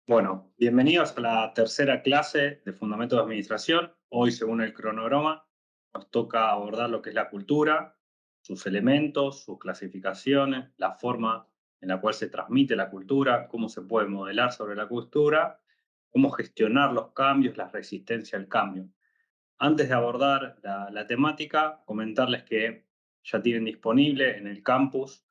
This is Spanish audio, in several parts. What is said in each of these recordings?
Bueno, bienvenidos a la tercera clase de Fundamentos de Administración. Hoy, según el cronograma, nos toca abordar lo que es la cultura, sus elementos, sus clasificaciones, la forma en la cual se transmite la cultura, cómo se puede modelar sobre la cultura, cómo gestionar los cambios, la resistencia al cambio. Antes de abordar la temática, comentarles que ya tienen disponible en el campus,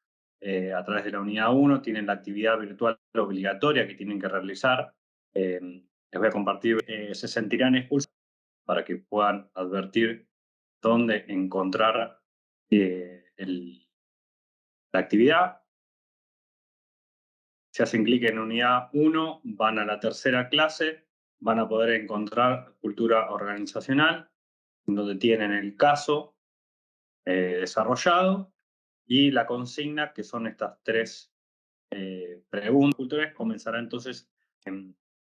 a través de la unidad 1, tienen la actividad virtual obligatoria que tienen que realizar. Les voy a compartir, se sentirán expulsados para que puedan advertir dónde encontrar la actividad. Si hacen clic en unidad 1, van a la tercera clase, van a poder encontrar cultura organizacional, donde tienen el caso desarrollado y la consigna, que son estas tres preguntas culturales. Comenzará entonces,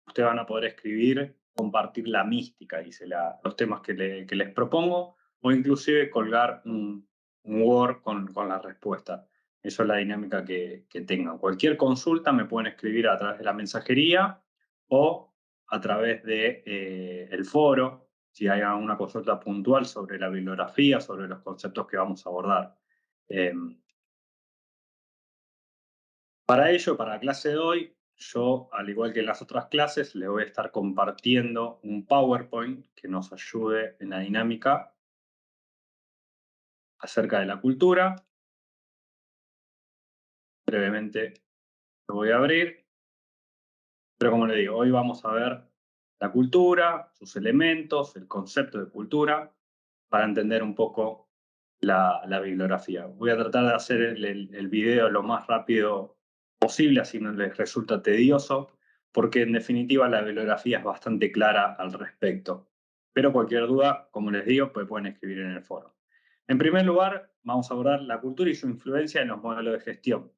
ustedes van a poder escribir, compartir la mística, dice los temas que les propongo, o inclusive colgar un Word con la respuesta. Eso es la dinámica que tengan. Cualquier consulta me pueden escribir a través de la mensajería o a través de el foro, si hay alguna consulta puntual sobre la bibliografía, sobre los conceptos que vamos a abordar. Eh, para ello, para la clase de hoy, yo, al igual que en las otras clases, les voy a estar compartiendo un PowerPoint que nos ayude en la dinámica acerca de la cultura. Brevemente lo voy a abrir, pero como les digo, hoy vamos a ver la cultura, sus elementos, el concepto de cultura, para entender un poco la bibliografía. Voy a tratar de hacer el video lo más rápido posible, así no les resulta tedioso, porque en definitiva la bibliografía es bastante clara al respecto. Pero cualquier duda, como les digo, pues pueden escribir en el foro. En primer lugar, vamos a abordar la cultura y su influencia en los modelos de gestión.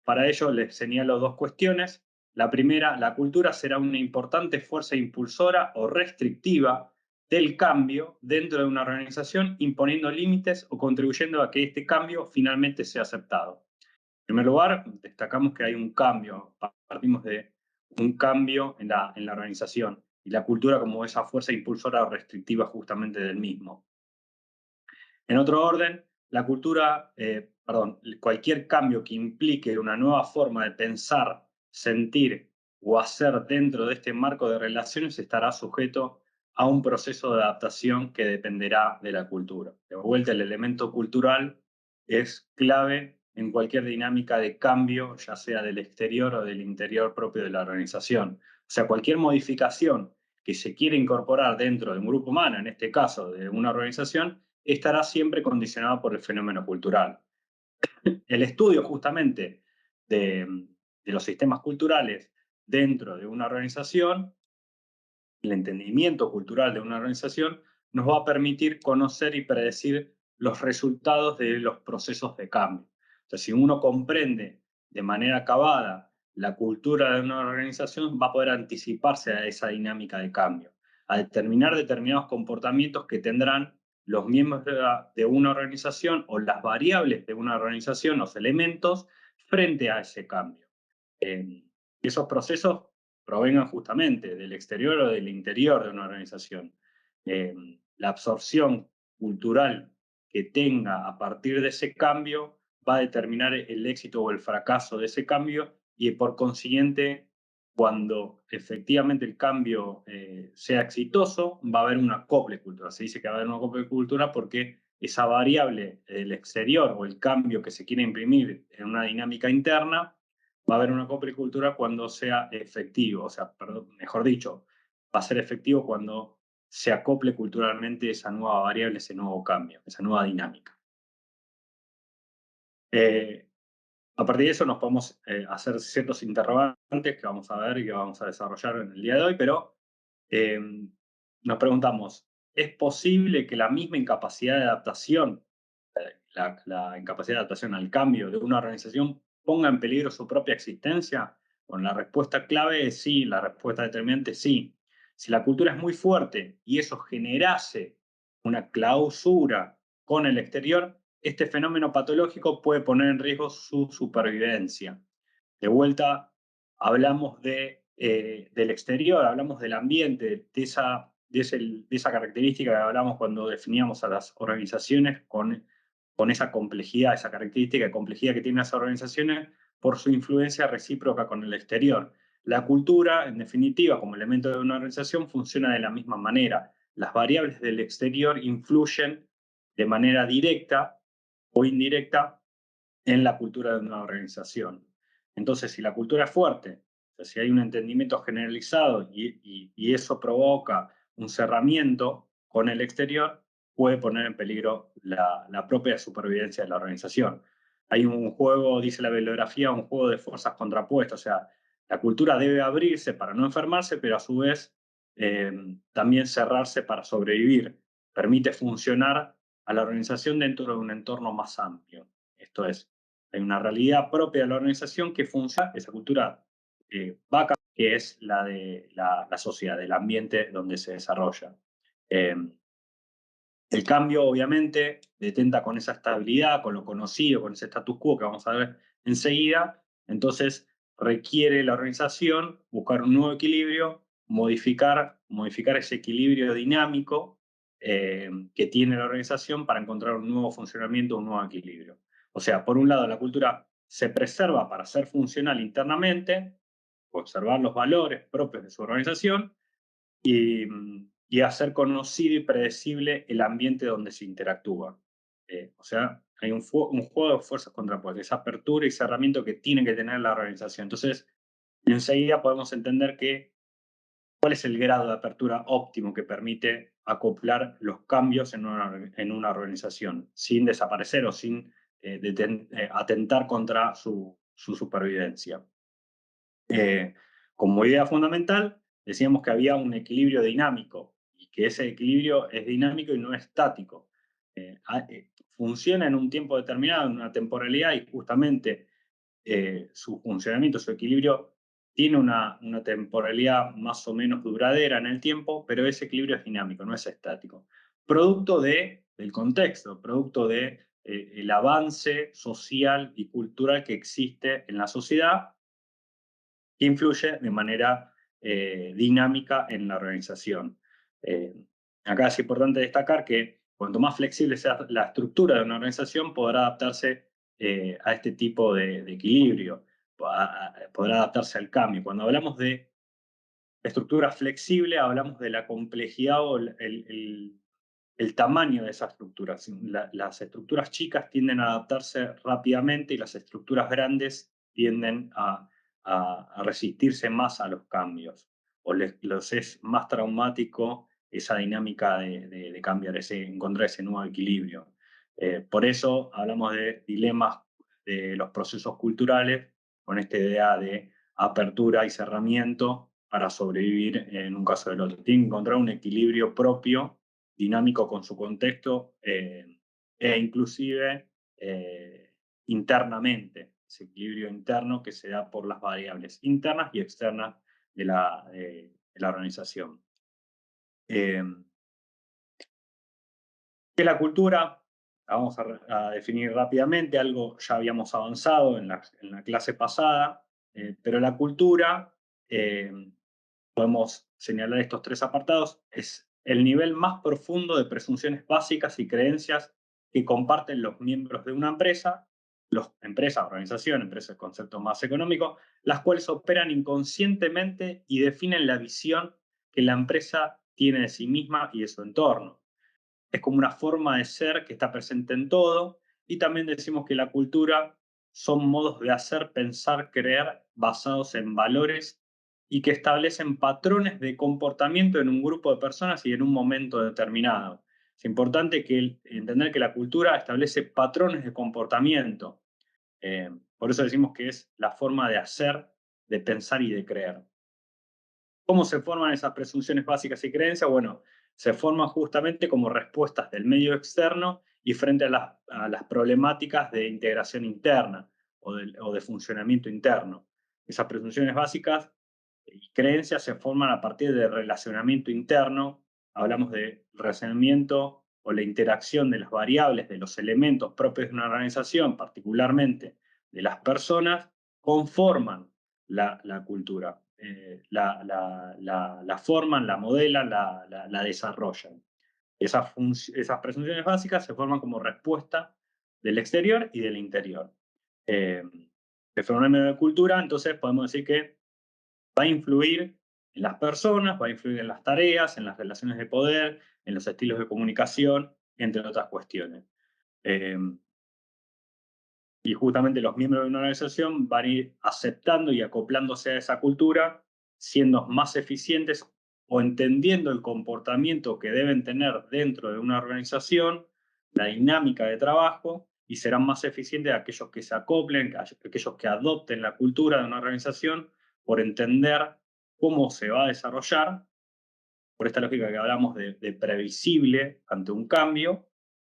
Para ello les señalo dos cuestiones. La primera, la cultura será una importante fuerza impulsora o restrictiva del cambio dentro de una organización, imponiendo límites o contribuyendo a que este cambio finalmente sea aceptado. En primer lugar, destacamos que hay un cambio, partimos de un cambio en la organización y la cultura como esa fuerza impulsora o restrictiva justamente del mismo. En otro orden, la cultura, cualquier cambio que implique una nueva forma de pensar, sentir o hacer dentro de este marco de relaciones estará sujeto a un proceso de adaptación que dependerá de la cultura. De vuelta, el elemento cultural es clave en cualquier dinámica de cambio, ya sea del exterior o del interior propio de la organización. O sea, cualquier modificación que se quiera incorporar dentro de un grupo humano, en este caso de una organización, estará siempre condicionado por el fenómeno cultural. El estudio justamente de los sistemas culturales dentro de una organización, el entendimiento cultural de una organización, nos va a permitir conocer y predecir los resultados de los procesos de cambio. Entonces, si uno comprende de manera acabada la cultura de una organización, va a poder anticiparse a esa dinámica de cambio, a determinar determinados comportamientos que tendrán los miembros de una organización o las variables de una organización, los elementos, frente a ese cambio. Esos procesos provengan justamente del exterior o del interior de una organización. La absorción cultural que tenga a partir de ese cambio va a determinar el éxito o el fracaso de ese cambio y por consiguiente, cuando efectivamente el cambio sea exitoso, va a haber un acople cultural. Se dice que va a haber un acople cultural porque esa variable del exterior o el cambio que se quiere imprimir en una dinámica interna va a haber una copricultura cuando sea efectivo, o sea, perdón, mejor dicho, va a ser efectivo cuando se acople culturalmente esa nueva variable, ese nuevo cambio, esa nueva dinámica. Eh, a partir de eso nos podemos hacer ciertos interrogantes que vamos a ver y que vamos a desarrollar en el día de hoy, pero eh, nos preguntamos, ¿es posible que la misma incapacidad de adaptación, la incapacidad de adaptación al cambio de una organización ponga en peligro su propia existencia? Bueno, la respuesta clave es sí, la respuesta determinante es sí. Si la cultura es muy fuerte y eso generase una clausura con el exterior, este fenómeno patológico puede poner en riesgo su supervivencia. De vuelta, hablamos de del exterior, hablamos del ambiente, de esa característica que hablamos cuando definíamos a las organizaciones con esa complejidad, esa característica de complejidad que tienen las organizaciones por su influencia recíproca con el exterior. La cultura, en definitiva, como elemento de una organización, funciona de la misma manera. Las variables del exterior influyen de manera directa o indirecta en la cultura de una organización. Entonces, si la cultura es fuerte, o sea, si hay un entendimiento generalizado y eso provoca un cerramiento con el exterior, puede poner en peligro la propia supervivencia de la organización. Hay un juego, dice la bibliografía, un juego de fuerzas contrapuestas, o sea, la cultura debe abrirse para no enfermarse, pero a su vez también cerrarse para sobrevivir. Permite funcionar a la organización dentro de un entorno más amplio. Esto es, hay una realidad propia de la organización que funciona, esa cultura vaca, que es la de la sociedad, del ambiente donde se desarrolla. Eh, el cambio, obviamente, detenta con esa estabilidad, con lo conocido, con ese status quo que vamos a ver enseguida. Entonces, requiere la organización buscar un nuevo equilibrio, modificar ese equilibrio dinámico que tiene la organización para encontrar un nuevo funcionamiento, un nuevo equilibrio. O sea, por un lado, la cultura se preserva para ser funcional internamente, conservar los valores propios de su organización, y, y hacer conocido y predecible el ambiente donde se interactúa. O sea, hay un juego de fuerzas contrapuestas, esa apertura y cerramiento que tiene que tener la organización. Entonces, enseguida podemos entender cuál es el grado de apertura óptimo que permite acoplar los cambios en una organización, sin desaparecer o sin atentar contra su supervivencia. Como idea fundamental, decíamos que había un equilibrio dinámico y que ese equilibrio es dinámico y no estático. Funciona en un tiempo determinado, en una temporalidad, y justamente su funcionamiento, su equilibrio, tiene una temporalidad más o menos duradera en el tiempo, pero ese equilibrio es dinámico, no es estático. Producto del contexto, producto de el avance social y cultural que existe en la sociedad, que influye de manera dinámica en la organización. Eh, Acá es importante destacar que cuanto más flexible sea la estructura de una organización, podrá adaptarse a este tipo de equilibrio, podrá adaptarse al cambio. Cuando hablamos de estructura flexible, hablamos de la complejidad o el tamaño de esas estructuras. Las estructuras chicas tienden a adaptarse rápidamente y las estructuras grandes tienden a resistirse más a los cambios, o les es más traumático esa dinámica de cambiar, encontrar ese nuevo equilibrio. Por eso hablamos de dilemas de los procesos culturales, con esta idea de apertura y cerramiento para sobrevivir en un caso del otro. Tienen que encontrar un equilibrio propio, dinámico con su contexto, e inclusive internamente, ese equilibrio interno que se da por las variables internas y externas de la organización. ¿Qué es la cultura? La vamos a definir rápidamente, algo ya habíamos avanzado en la clase pasada, pero la cultura, eh, podemos señalar estos tres apartados, es el nivel más profundo de presunciones básicas y creencias que comparten los miembros de una empresa, organización, empresa es el concepto más económico, las cuales operan inconscientemente y definen la visión que la empresa tiene de sí misma y de su entorno. Es como una forma de ser que está presente en todo, y también decimos que la cultura son modos de hacer, pensar, creer basados en valores y que establecen patrones de comportamiento en un grupo de personas y en un momento determinado. Es importante entender que la cultura establece patrones de comportamiento. Por eso decimos que es la forma de hacer, de pensar y de creer. ¿Cómo se forman esas presunciones básicas y creencias? Bueno, se forman justamente como respuestas del medio externo y frente a las problemáticas de integración interna o de funcionamiento interno. Esas presunciones básicas y creencias se forman a partir del relacionamiento interno. Hablamos de relacionamiento o la interacción de las variables, de los elementos propios de una organización, particularmente de las personas, conforman la cultura. la forman, la modelan, la desarrollan. Esas presunciones básicas se forman como respuesta del exterior y del interior. Eh, el fenómeno de cultura, entonces, podemos decir que va a influir en las personas, va a influir en las tareas, en las relaciones de poder, en los estilos de comunicación, entre otras cuestiones. Eh, y justamente los miembros de una organización van a ir aceptando y acoplándose a esa cultura, siendo más eficientes o entendiendo el comportamiento que deben tener dentro de una organización, la dinámica de trabajo, y serán más eficientes aquellos que se acoplen, aquellos que adopten la cultura de una organización, por entender cómo se va a desarrollar, por esta lógica que hablamos de previsible ante un cambio,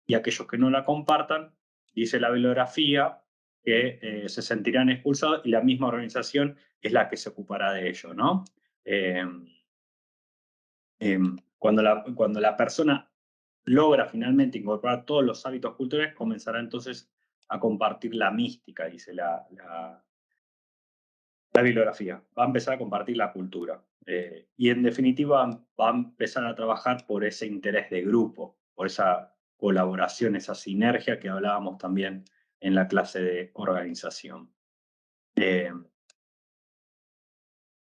y aquellos que no la compartan, dice la bibliografía, que se sentirán expulsados y la misma organización es la que se ocupará de ello, ¿no? Eh, cuando la persona logra finalmente incorporar todos los hábitos culturales, comenzará entonces a compartir la mística, dice la bibliografía. Va a empezar a compartir la cultura. Y en definitiva va a empezar a trabajar por ese interés de grupo, por esa colaboración, esa sinergia que hablábamos también en la clase de organización.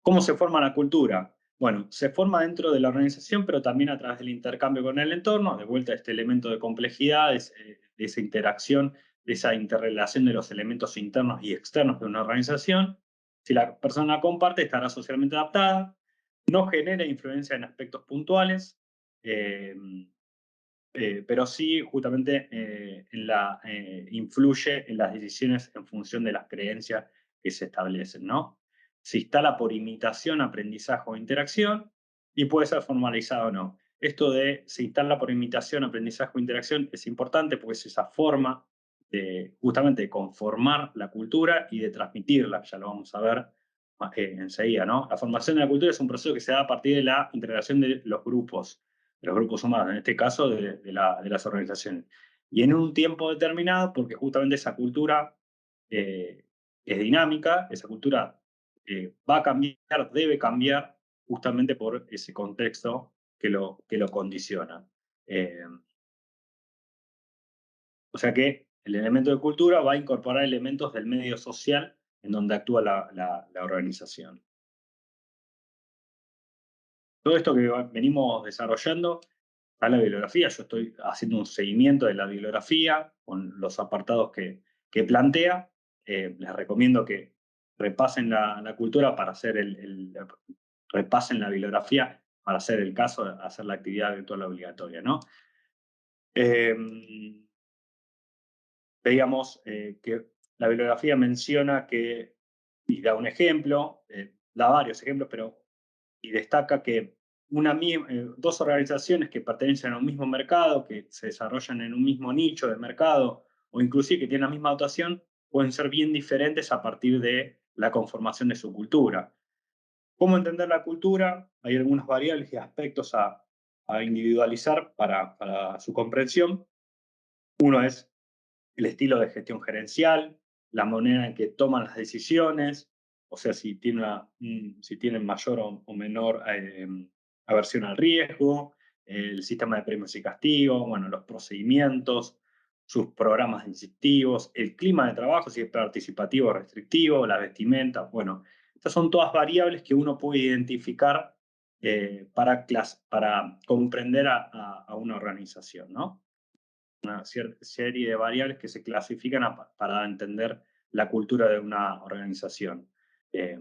¿Cómo se forma la cultura? Bueno, se forma dentro de la organización, pero también a través del intercambio con el entorno, de vuelta a este elemento de complejidad, de esa interacción, de esa interrelación de los elementos internos y externos de una organización. Si la persona comparte, estará socialmente adaptada, no genera influencia en aspectos puntuales, eh, pero sí justamente influye en las decisiones en función de las creencias que se establecen, ¿no? Se instala por imitación, aprendizaje o interacción y puede ser formalizado o no. Esto de se instala por imitación, aprendizaje o interacción es importante porque es esa forma de justamente de conformar la cultura y de transmitirla, ya lo vamos a ver enseguida, ¿no? La formación de la cultura es un proceso que se da a partir de la integración de los grupos humanos, en este caso de las organizaciones. Y en un tiempo determinado, porque justamente esa cultura eh, es dinámica, esa cultura va a cambiar, debe cambiar, justamente por ese contexto que lo condiciona. Eh, o sea que el elemento de cultura va a incorporar elementos del medio social en donde actúa la organización. Todo esto que venimos desarrollando está en la bibliografía. Yo estoy haciendo un seguimiento de la bibliografía con los apartados que plantea. Les recomiendo que repasen la cultura para hacer repasen la bibliografía para hacer el caso de hacer la actividad virtual obligatoria, ¿no? Eh, Veíamos que la bibliografía menciona que, y da un ejemplo, da varios ejemplos, pero y destaca que dos organizaciones que pertenecen a un mismo mercado, que se desarrollan en un mismo nicho de mercado, o inclusive que tienen la misma dotación, pueden ser bien diferentes a partir de la conformación de su cultura. ¿Cómo entender la cultura? Hay algunas variables y aspectos a individualizar para su comprensión. Uno es el estilo de gestión gerencial, la manera en que toman las decisiones, o sea, si tienen mayor o menor aversión al riesgo, el sistema de premios y castigos, bueno, los procedimientos, sus programas incentivos, el clima de trabajo, si es participativo o restrictivo, la vestimenta, bueno, estas son todas variables que uno puede identificar para comprender a una organización, ¿no? Una serie de variables que se clasifican para entender la cultura de una organización. Eh,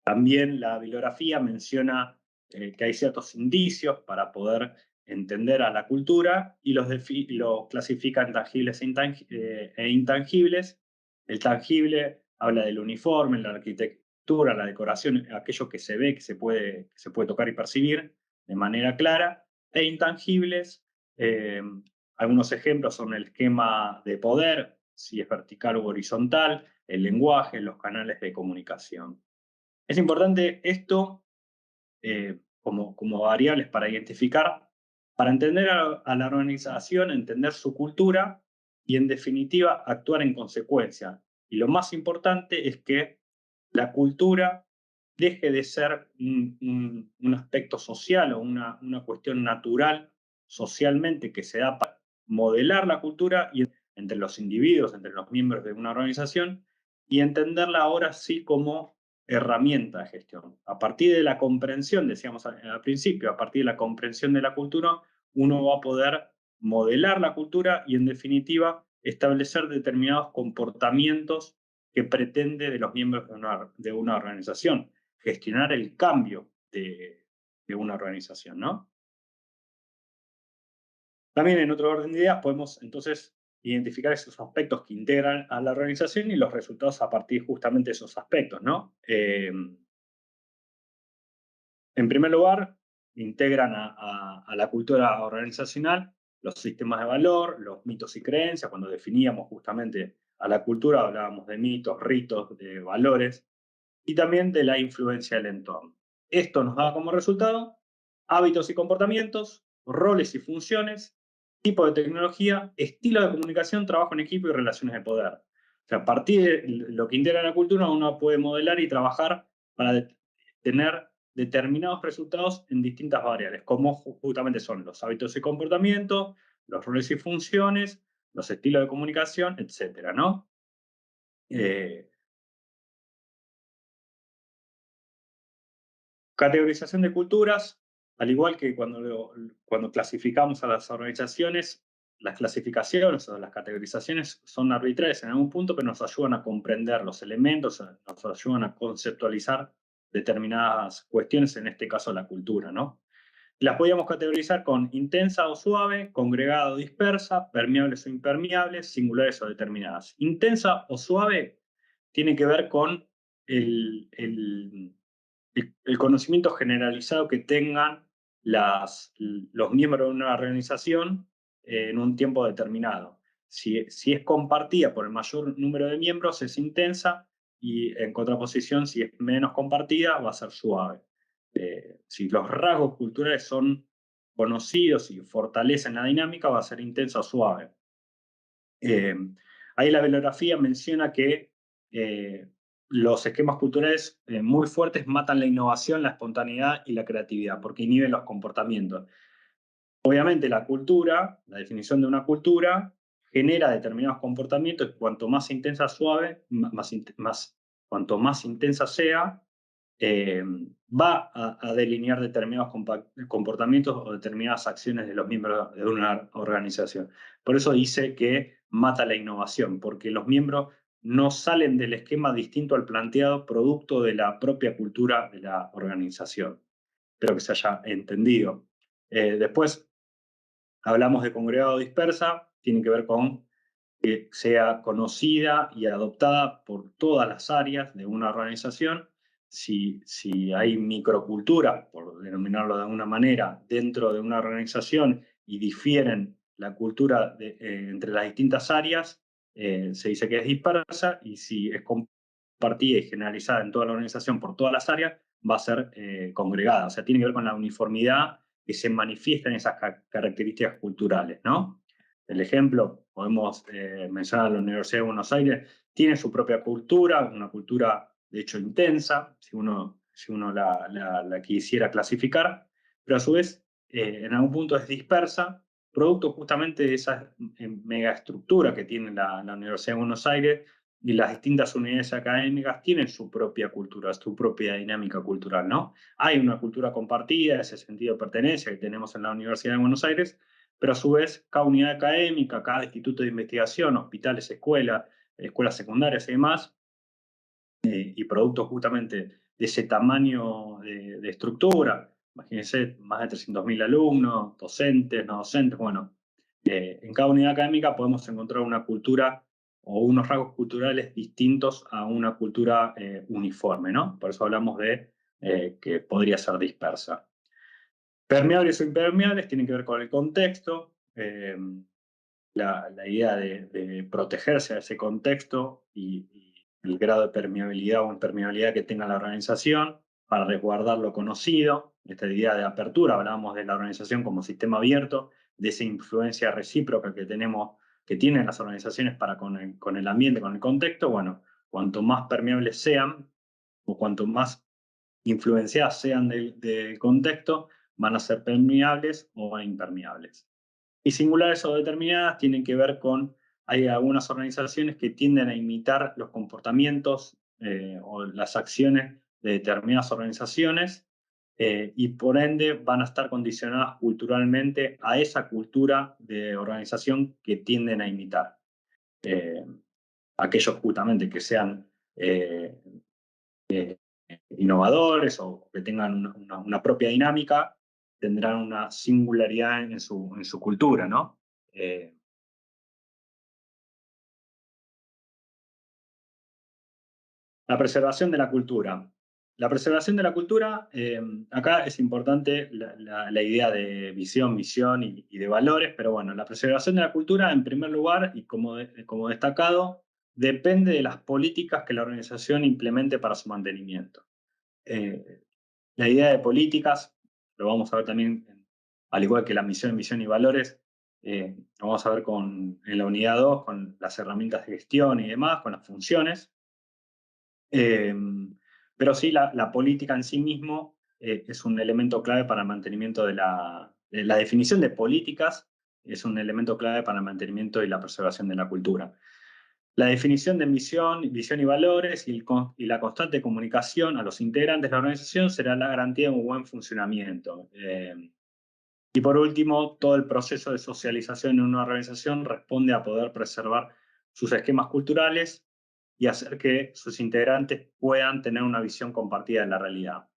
También la bibliografía menciona que hay ciertos indicios para poder entender a la cultura y lo clasifica en tangibles e intangibles. El tangible habla del uniforme, la arquitectura, la decoración, aquello que se ve, que se puede tocar y percibir de manera clara. E intangibles, eh, algunos ejemplos son el esquema de poder, si es vertical o horizontal, el lenguaje, los canales de comunicación. Es importante esto como variables para identificar, para entender a la organización, entender su cultura y, en definitiva, actuar en consecuencia. Y lo más importante es que la cultura deje de ser un aspecto social o una cuestión natural socialmente que se da para modelar la cultura y entre los individuos, entre los miembros de una organización, y entenderla ahora sí como herramienta de gestión. A partir de la comprensión, decíamos al principio, a partir de la comprensión de la cultura, uno va a poder modelar la cultura y, en definitiva, establecer determinados comportamientos que pretende de los miembros de una organización, gestionar el cambio de una organización, ¿no? También en otro orden de ideas podemos entonces identificar esos aspectos que integran a la organización y los resultados a partir justamente de esos aspectos, ¿no? En primer lugar, integran a la cultura organizacional los sistemas de valor, los mitos y creencias. Cuando definíamos justamente a la cultura hablábamos de mitos, ritos, de valores, y también de la influencia del entorno. Esto nos da como resultado hábitos y comportamientos, roles y funciones, tipo de tecnología, estilo de comunicación, trabajo en equipo y relaciones de poder. O sea, a partir de lo que integra la cultura, uno puede modelar y trabajar para tener determinados resultados en distintas variables, como justamente son los hábitos y comportamientos, los roles y funciones, los estilos de comunicación, etcétera, ¿no? Eh, Categorización de culturas, al igual que cuando clasificamos a las organizaciones, las clasificaciones o las categorizaciones son arbitrarias en algún punto, pero nos ayudan a comprender los elementos, nos ayudan a conceptualizar determinadas cuestiones, en este caso la cultura, ¿no? Las podíamos categorizar con intensa o suave, congregada o dispersa, permeables o impermeables, singulares o determinadas. Intensa o suave tiene que ver con el conocimiento generalizado que tengan los miembros de una organización en un tiempo determinado. Si es compartida por el mayor número de miembros, es intensa, y en contraposición, si es menos compartida, va a ser suave. Si los rasgos culturales son conocidos y fortalecen la dinámica, va a ser intensa o suave. Eh, Ahí la bibliografía menciona que los esquemas culturales muy fuertes matan la innovación, la espontaneidad y la creatividad, porque inhiben los comportamientos. Obviamente la cultura, la definición de una cultura, genera determinados comportamientos y cuanto más intensa suave, cuanto más intensa sea, eh, va a delinear determinados comportamientos o determinadas acciones de los miembros de una organización. Por eso dice que mata la innovación, porque los miembros no salen del esquema distinto al planteado producto de la propia cultura de la organización. Espero que se haya entendido. Después hablamos de congregado dispersa, tiene que ver con que sea conocida y adoptada por todas las áreas de una organización. Si hay microcultura, por denominarlo de alguna manera, dentro de una organización y difieren la cultura entre las distintas áreas, se dice que es dispersa, y si es compartida y generalizada en toda la organización por todas las áreas, va a ser congregada. O sea, tiene que ver con la uniformidad que se manifiesta en esas características culturales, ¿no? El ejemplo, podemos mencionar a la Universidad de Buenos Aires, tiene su propia cultura, una cultura de hecho intensa, si uno la quisiera clasificar, pero a su vez en algún punto es dispersa, producto justamente de esa megaestructura que tiene la Universidad de Buenos Aires, y las distintas unidades académicas tienen su propia cultura, su propia dinámica cultural, ¿no? Hay una cultura compartida, ese sentido de pertenencia que tenemos en la Universidad de Buenos Aires, pero a su vez cada unidad académica, cada instituto de investigación, hospitales, escuelas secundarias y demás, y producto justamente de ese tamaño de estructura, imagínense, más de 300.000 alumnos, docentes, no docentes, bueno, en cada unidad académica podemos encontrar una cultura o unos rasgos culturales distintos a una cultura uniforme, ¿no? Por eso hablamos de que podría ser dispersa. Permeables o impermeables tienen que ver con el contexto, la idea de protegerse a ese contexto y el grado de permeabilidad o impermeabilidad que tenga la organización para resguardar lo conocido. Esta idea de apertura, hablábamos de la organización como sistema abierto, de esa influencia recíproca que tienen las organizaciones para con el ambiente, con el contexto. Bueno, cuanto más permeables sean, o cuanto más influenciadas sean del contexto, van a ser permeables o impermeables. Y singulares o determinadas tienen que ver con, hay algunas organizaciones que tienden a imitar los comportamientos o las acciones de determinadas organizaciones y por ende van a estar condicionadas culturalmente a esa cultura de organización que tienden a imitar. Eh, Aquellos justamente que sean eh, eh, innovadores o que tengan una propia dinámica, tendrán una singularidad en su cultura, ¿no? Eh, la preservación de la cultura. La preservación de la cultura, acá es importante la idea de visión, misión y de valores, pero bueno, la preservación de la cultura, en primer lugar, y como destacado, depende de las políticas que la organización implemente para su mantenimiento. Eh, la idea de políticas, lo vamos a ver también, al igual que la misión, misión y valores, lo vamos a ver en la unidad 2 con las herramientas de gestión y demás, con las funciones. Eh, pero sí, la política en sí mismo es un elemento clave para el mantenimiento de la definición de políticas, es un elemento clave para el mantenimiento y la preservación de la cultura. La definición de misión, visión y valores y la constante comunicación a los integrantes de la organización será la garantía de un buen funcionamiento. Y por último, todo el proceso de socialización en una organización responde a poder preservar sus esquemas culturales y hacer que sus integrantes puedan tener una visión compartida de la realidad.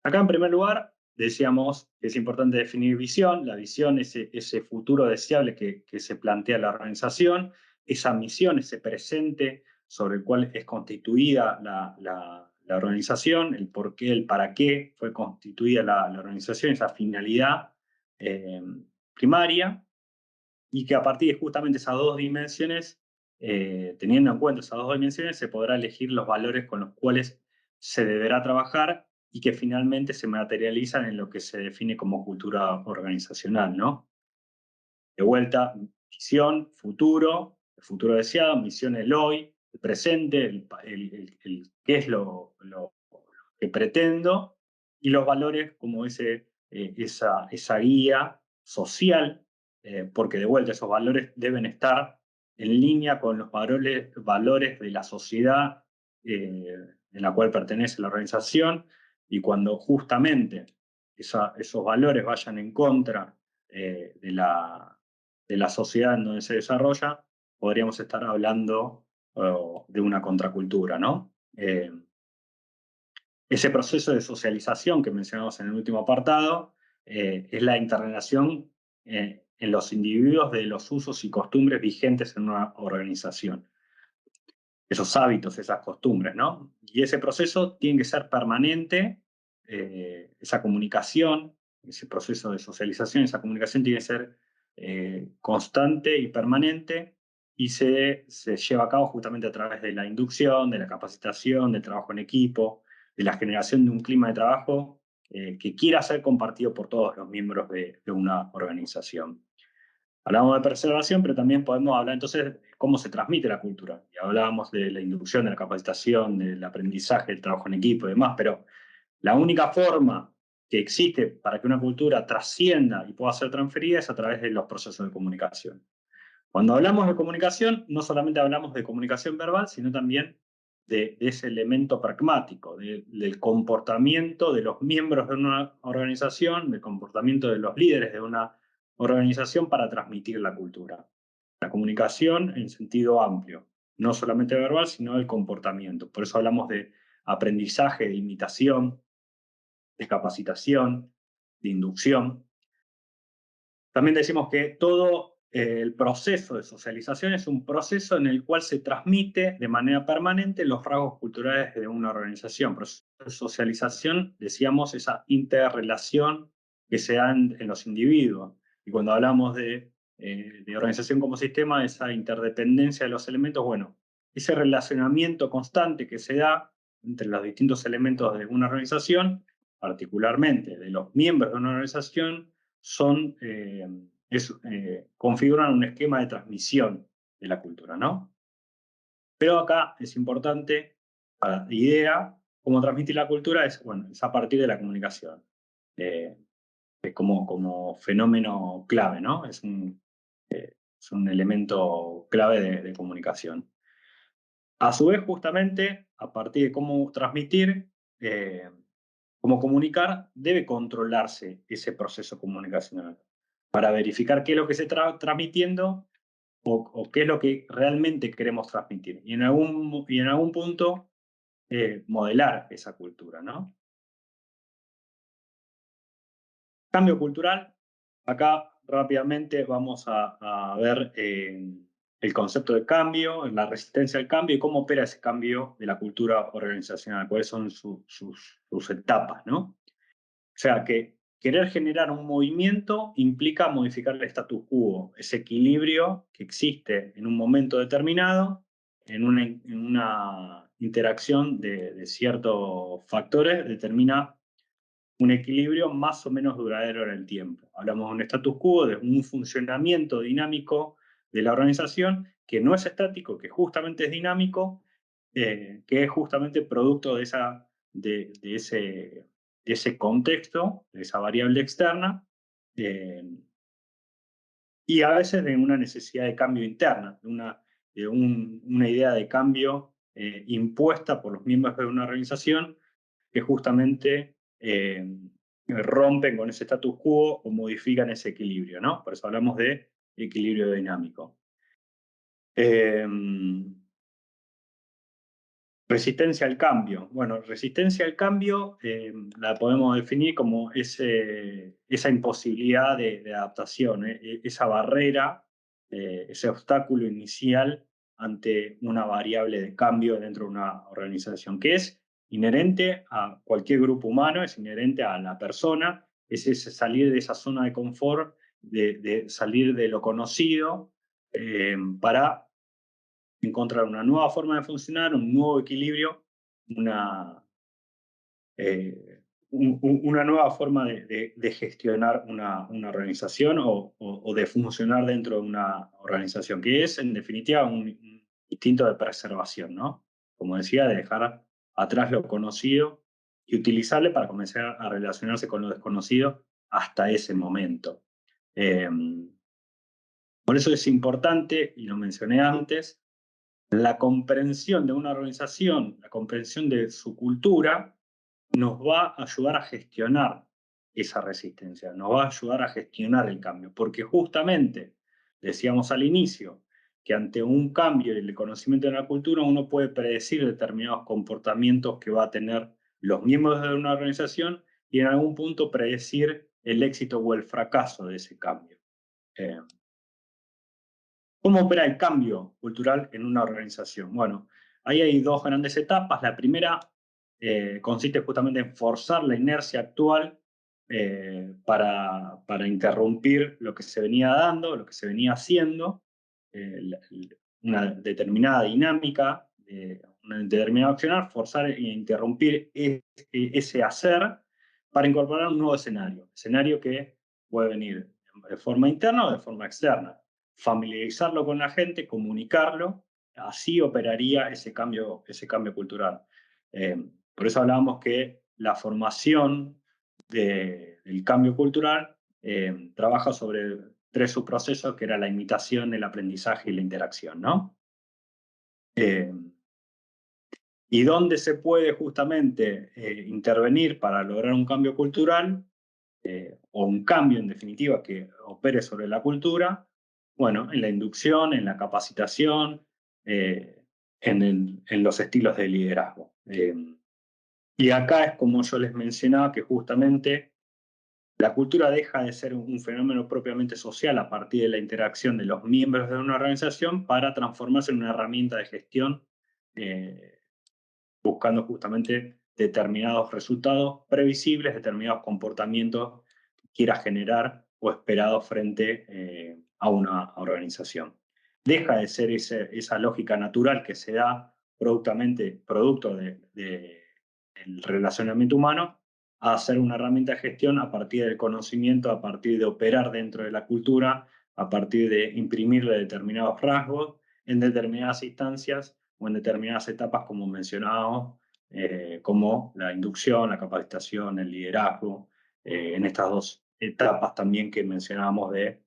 Acá, en primer lugar, decíamos que es importante definir visión. La visión es ese futuro deseable que se plantea la organización, esa misión, ese presente sobre el cual es constituida la organización, el por qué, el para qué fue constituida la organización, esa finalidad eh, primaria, y que a partir de justamente esas dos dimensiones, teniendo en cuenta esas dos dimensiones, se podrá elegir los valores con los cuales se deberá trabajar y que finalmente se materializan en lo que se define como cultura organizacional, ¿no? De vuelta, visión, futuro, el futuro deseado, misión el hoy, el presente, el qué es lo que pretendo, y los valores como esa guía social, porque de vuelta esos valores deben estar en línea con los valores de la sociedad en la cual pertenece la organización, y cuando justamente esos valores vayan en contra de la sociedad en donde se desarrolla, podríamos estar hablando de una contracultura, ¿no? Ese proceso de socialización que mencionamos en el último apartado es la interrelación en los individuos de los usos y costumbres vigentes en una organización. Esos hábitos, esas costumbres, ¿no? Y ese proceso tiene que ser permanente, esa comunicación, ese proceso de socialización, esa comunicación tiene que ser constante y permanente y se lleva a cabo justamente a través de la inducción, de la capacitación, del trabajo en equipo, de la generación de un clima de trabajo que quiera ser compartido por todos los miembros de una organización. Hablamos de preservación, pero también podemos hablar entonces de cómo se transmite la cultura. Y hablábamos de la inducción, de la capacitación, del aprendizaje, del trabajo en equipo y demás, pero la única forma que existe para que una cultura trascienda y pueda ser transferida es a través de los procesos de comunicación. Cuando hablamos de comunicación, no solamente hablamos de comunicación verbal, sino también de ese elemento pragmático, del comportamiento de los miembros de una organización, del comportamiento de los líderes de una organización para transmitir la cultura. La comunicación en sentido amplio, no solamente verbal, sino del comportamiento. Por eso hablamos de aprendizaje, de imitación, de capacitación, de inducción. También decimos que todo el proceso de socialización es un proceso en el cual se transmite de manera permanente los rasgos culturales de una organización. Proceso de socialización, decíamos, esa interrelación que se da en los individuos. Y cuando hablamos de organización como sistema, esa interdependencia de los elementos, bueno, ese relacionamiento constante que se da entre los distintos elementos de una organización, particularmente de los miembros de una organización, configuran un esquema de transmisión de la cultura, ¿no? Pero acá es importante, para la idea, cómo transmitir la cultura es, bueno, es a partir de la comunicación. Eh, es como fenómeno clave, ¿no? Es un elemento clave de comunicación. A su vez, justamente, a partir de cómo transmitir, eh, cómo comunicar, debe controlarse ese proceso comunicacional para verificar qué es lo que se está transmitiendo o qué es lo que realmente queremos transmitir. Y en algún punto modelar esa cultura, ¿no? Cambio cultural. Acá rápidamente vamos a ver el concepto de cambio, la resistencia al cambio y cómo opera ese cambio de la cultura organizacional, cuáles son sus etapas, ¿no? O sea, que querer generar un movimiento implica modificar el status quo, ese equilibrio que existe en un momento determinado, en una interacción de ciertos factores, determina un equilibrio más o menos duradero en el tiempo. Hablamos de un status quo, de un funcionamiento dinámico de la organización que no es estático, que justamente es dinámico, que es justamente producto de ese contexto, de esa variable externa, eh, y a veces de una necesidad de cambio interna, una idea de cambio impuesta por los miembros de una organización que justamente rompen con ese status quo o modifican ese equilibrio, ¿no? Por eso hablamos de equilibrio dinámico. Eh, Resistencia al cambio. Bueno, resistencia al cambio la podemos definir como esa imposibilidad de adaptación, esa barrera, ese obstáculo inicial ante una variable de cambio dentro de una organización, que es inherente a cualquier grupo humano, es inherente a la persona, es ese salir de esa zona de confort, de salir de lo conocido para encontrar una nueva forma de funcionar, un nuevo equilibrio, una, una nueva forma de gestionar una organización o de funcionar dentro de una organización, que es en definitiva un instinto de preservación, ¿no? Como decía, de dejar atrás lo conocido y utilizarle para comenzar a relacionarse con lo desconocido hasta ese momento. Eh, por eso es importante, y lo mencioné antes, la comprensión de una organización, la comprensión de su cultura, nos va a ayudar a gestionar esa resistencia, nos va a ayudar a gestionar el cambio, porque justamente, decíamos al inicio, que ante un cambio en el conocimiento de la cultura uno puede predecir determinados comportamientos que va a tener los miembros de una organización y en algún punto predecir el éxito o el fracaso de ese cambio. Eh, ¿Cómo opera el cambio cultural en una organización? Bueno, ahí hay dos grandes etapas. La primera consiste justamente en forzar la inercia actual para interrumpir lo que se venía dando, lo que se venía haciendo, una determinada dinámica, una determinada accionar, forzar e interrumpir ese hacer para incorporar un nuevo escenario que puede venir de forma interna o de forma externa, familiarizarlo con la gente, comunicarlo, así operaría ese cambio cultural. Eh, por eso hablábamos que la formación del cambio cultural trabaja sobre tres subprocesos, que era la imitación, el aprendizaje y la interacción, ¿no? Eh, y dónde se puede justamente intervenir para lograr un cambio cultural, o un cambio en definitiva que opere sobre la cultura, bueno, en la inducción, en la capacitación, en los estilos de liderazgo. Y acá es como yo les mencionaba que justamente la cultura deja de ser un fenómeno propiamente social a partir de la interacción de los miembros de una organización para transformarse en una herramienta de gestión eh, buscando justamente determinados resultados previsibles, determinados comportamientos que quiera generar o esperado frente a una organización. Deja de ser esa lógica natural que se da producto del relacionamiento humano a ser una herramienta de gestión a partir del conocimiento, a partir de operar dentro de la cultura, a partir de imprimirle determinados rasgos en determinadas instancias o en determinadas etapas, como mencionábamos, como la inducción, la capacitación, el liderazgo, en estas dos etapas también que mencionábamos de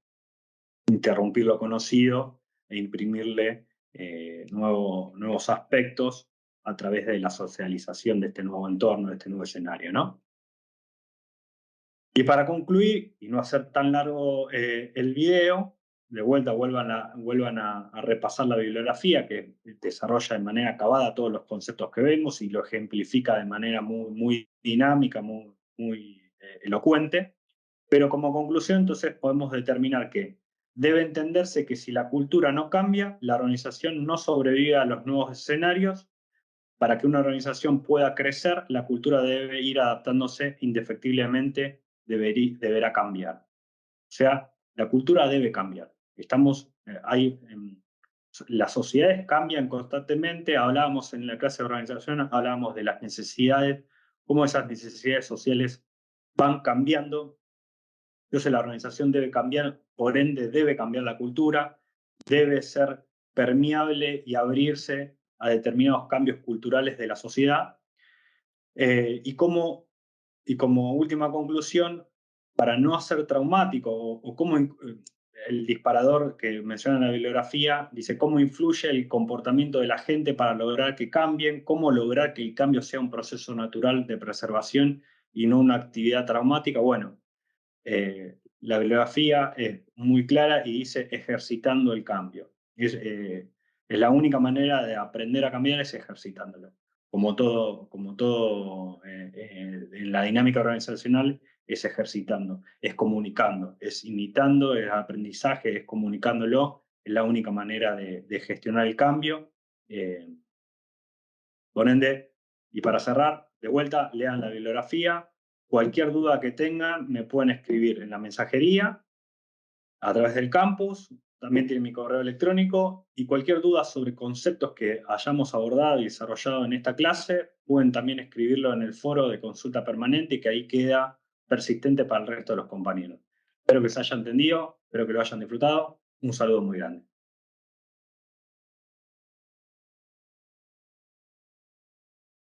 interrumpir lo conocido e imprimirle nuevos aspectos a través de la socialización de este nuevo entorno, de este nuevo escenario, ¿no? Y para concluir, y no hacer tan largo el video, de vuelta vuelvan a repasar la bibliografía que desarrolla de manera acabada todos los conceptos que vemos y lo ejemplifica de manera muy dinámica, muy elocuente. Pero como conclusión, entonces podemos determinar que debe entenderse que si la cultura no cambia, la organización no sobrevive a los nuevos escenarios. Para que una organización pueda crecer, la cultura debe ir adaptándose indefectiblemente, deberá cambiar. O sea, la cultura debe cambiar. Las sociedades cambian constantemente. Hablábamos en la clase de organización, hablábamos de las necesidades, cómo esas necesidades sociales van cambiando. Entonces la organización debe cambiar, por ende debe cambiar la cultura, debe ser permeable y abrirse a determinados cambios culturales de la sociedad. Eh, y, como, y como última conclusión, para no hacer traumático, o cómo el disparador que menciona en la bibliografía dice cómo influye el comportamiento de la gente para lograr que cambien, cómo lograr que el cambio sea un proceso natural de preservación y no una actividad traumática. Bueno, la bibliografía es muy clara y dice ejercitando el cambio. Es la única manera de aprender a cambiar es ejercitándolo. Como todo en la dinámica organizacional es ejercitando, es comunicando, es imitando, es aprendizaje, es comunicándolo. Es la única manera de gestionar el cambio. Eh, por ende, y para cerrar, de vuelta, lean la bibliografía. Cualquier duda que tengan, me pueden escribir en la mensajería, a través del campus, también tienen mi correo electrónico, y cualquier duda sobre conceptos que hayamos abordado y desarrollado en esta clase, pueden también escribirlo en el foro de consulta permanente, que ahí queda persistente para el resto de los compañeros. Espero que se haya entendido, espero que lo hayan disfrutado. Un saludo muy grande.